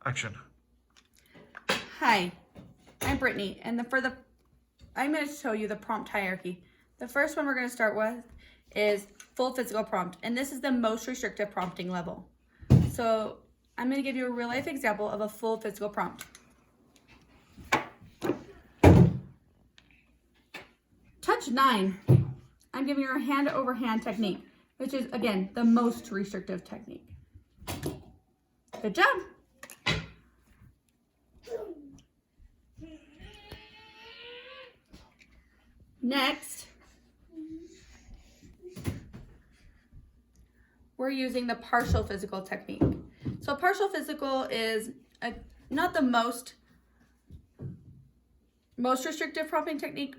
Action. Hi, I'm Brittany, and I'm going to show you the prompt hierarchy. The first one we're going to start with is full physical prompt, and this is the most restrictive prompting level. So I'm going to give you a real life example of a full physical prompt. Touch 9. I'm giving you a hand over hand technique, which is again the most restrictive technique. Good job. Next, we're using the partial physical technique. So partial physical is not the most restrictive prompting technique,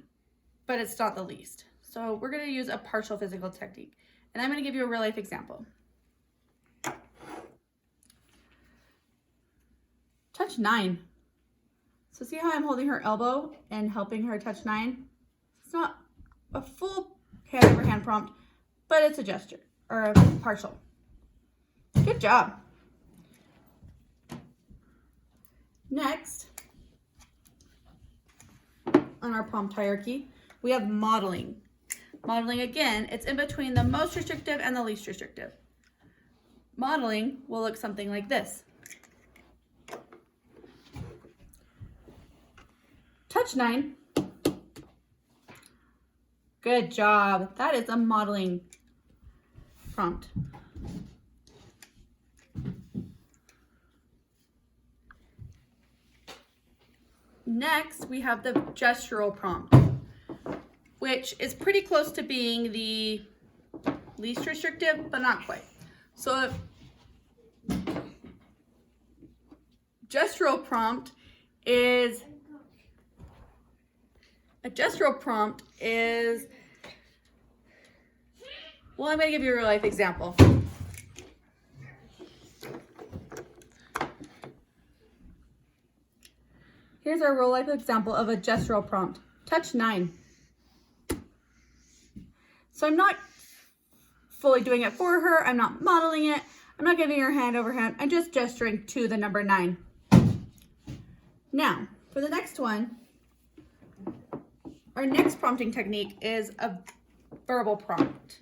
but it's not the least. So we're going to use a partial physical technique. And I'm going to give you a real life example. Touch 9. So see how I'm holding her elbow and helping her touch 9? It's not a full hand over hand prompt, but it's a gesture or a partial. Good job. Next, on our prompt hierarchy, we have modeling. Modeling, again, it's in between the most restrictive and the least restrictive. Modeling will look something like this. Touch 9. Good job. That is a modeling prompt. Next, we have the gestural prompt, which is pretty close to being the least restrictive, but not quite. So gestural prompt is well, I'm going to give you a real life example. Here's our real life example of a gestural prompt. Touch 9. So I'm not fully doing it for her. I'm not modeling it. I'm not giving her hand over hand. I'm just gesturing to the number 9. Now, for the next one, our next prompting technique is a verbal prompt.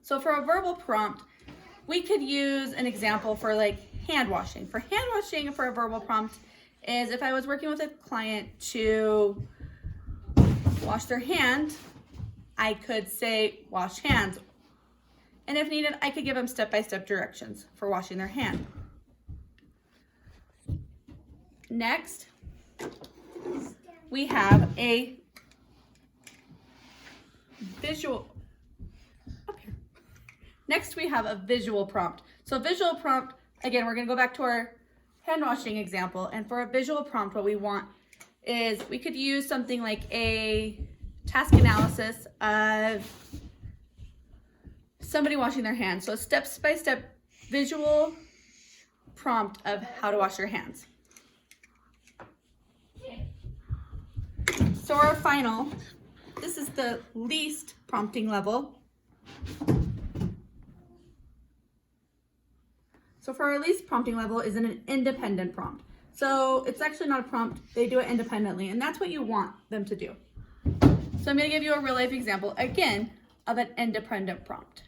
So for a verbal prompt, we could use an example for like hand washing. For hand washing for a verbal prompt is if I was working with a client to wash their hand, I could say wash hands. And if needed, I could give them step-by-step directions for washing their hand. Next, we have a visual. Next, we have a visual prompt. So visual prompt, again, we're going to go back to our hand washing example. And for a visual prompt, what we want is we could use something like a task analysis of somebody washing their hands. So step-by-step visual prompt of how to wash your hands. So our final, this is the least prompting level. So for our least prompting level is an independent prompt. So it's actually not a prompt, they do it independently, and that's what you want them to do. So I'm going to give you a real life example, again, of an independent prompt.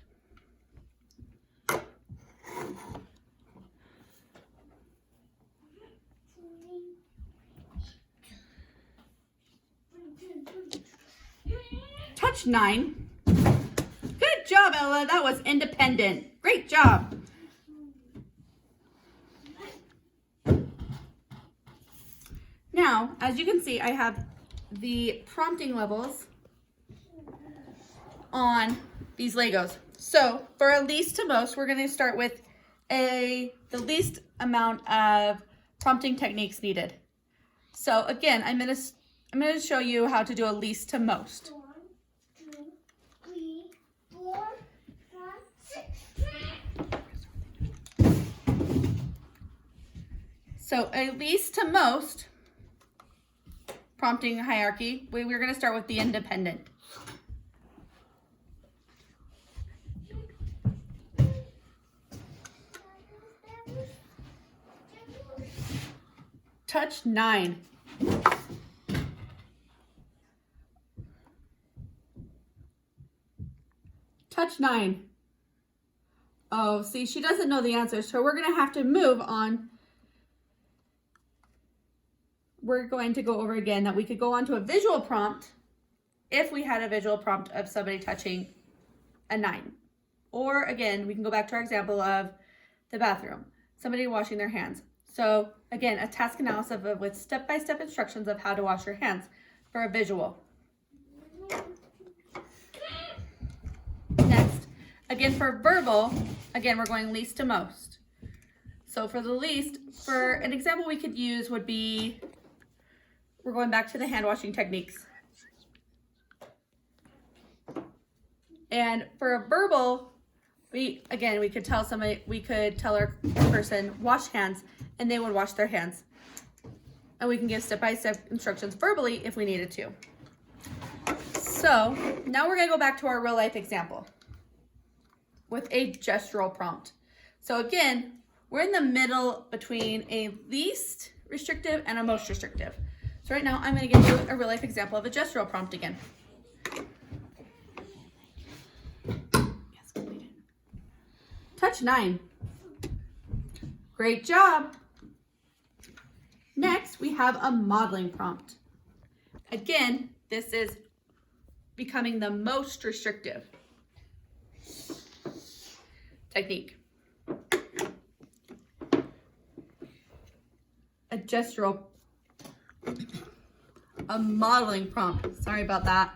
Touch 9. Good job, Ella. That was independent. Great job. Now, as you can see, I have the prompting levels on these Legos. So for a least to most, we're going to start with the least amount of prompting techniques needed. So again, I'm going to show you how to do a least to most. 1, 2, 3, 4, 5, 6. So a least to most prompting hierarchy, we're going to start with the independent. Touch 9. Touch 9. Oh, see, she doesn't know the answer, so we're going to have to move on. We're going to go over again that we could go on to a visual prompt if we had a visual prompt of somebody touching a 9. Or again, we can go back to our example of the bathroom, somebody washing their hands. So again, a task analysis with step-by-step instructions of how to wash your hands for a visual. Next, again for verbal, again, we're going least to most. So for the least, for an example we could use would be, we're going back to the hand washing techniques. And for a verbal, we could tell somebody, we could tell our person, wash hands, and they would wash their hands. And we can give step-by-step instructions verbally if we needed to. So now we're gonna go back to our real life example with a gestural prompt. So again, we're in the middle between a least restrictive and a most restrictive. So right now I'm gonna give you a real life example of a gestural prompt again. Touch 9. Great job. Next, we have a modeling prompt. Again, this is becoming the most restrictive technique. A gestural, a modeling prompt. Sorry about that.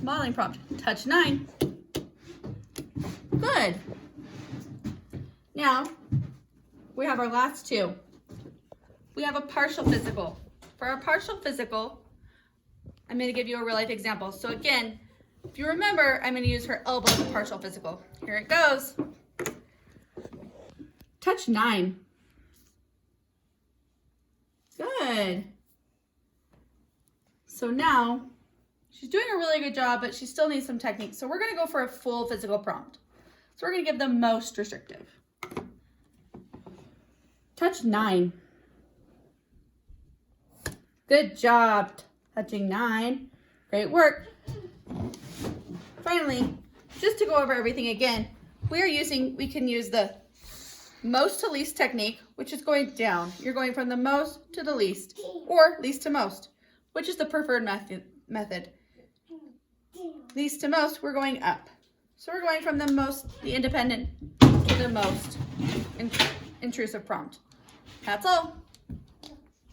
Modeling prompt. Touch 9. Good. Now, we have our last two. We have a partial physical. For our partial physical, I'm going to give you a real life example. So again, if you remember, I'm going to use her elbow as a partial physical. Here it goes. Touch 9. Good. So now, she's doing a really good job, but she still needs some technique. So we're going to go for a full physical prompt. So we're going to give the most restrictive. Touch 9. Good job touching 9. Great work. Finally, just to go over everything again, we can use the most to least technique, which is going down. You're going from the most to the least, or least to most, which is the preferred method. Least to most, we're going up. So we're going from the independent to the most intrusive prompt. That's all.